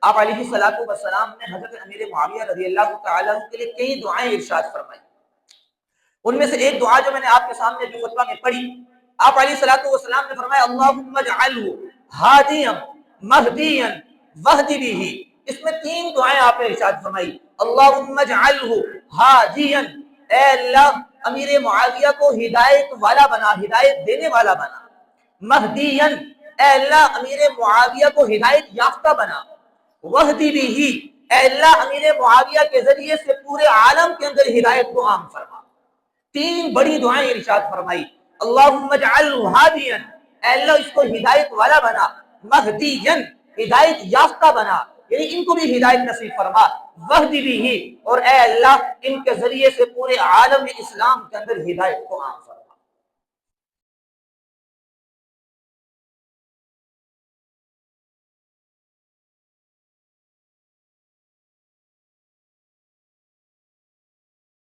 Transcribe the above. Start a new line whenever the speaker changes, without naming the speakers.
آپ علیہ الصلوۃ والسلام نے حضرت امیر معاویہ رضی اللہ تعالی عنہ کے لیے کئی دعائیں ارشاد فرمائی. ان میں سے ایک دعا جو میں نے آپ کے سامنے ابھی خطبہ میں پڑھی، آپ علیہ الصلوۃ والسلام نے فرمایا اللہم اجعلہ ہادیا مہدیا واہد بہ. اس میں تین دعائیں آپ نے ارشاد فرمائی. اللہم اجعلہ ہادیا، اے اللہ امیر معاویہ کو ہدایت والا بنا، ہدایت دینے والا بنا. مہدیا، اے اللہ امیر معاویہ کو ہدایت یافتہ بنا. واہد بہ، اے اللہ امیر معاویہ کے ذریعے سے پورے عالم کے اندر ہدایت کو عام فرما. تین بڑی دعائیں ارشاد فرمائی. اللہم اجعلہ ہادیا، اے اللہ اس کو ہدایت والا بنا. مہدیا، ہدایت یافتہ بنا، یعنی ان کو بھی ہدایت نصیب فرما. واہد بہ، اور اے اللہ ان کے ذریعے سے پورے عالم اسلام کے اندر ہدایت کو عام فرما.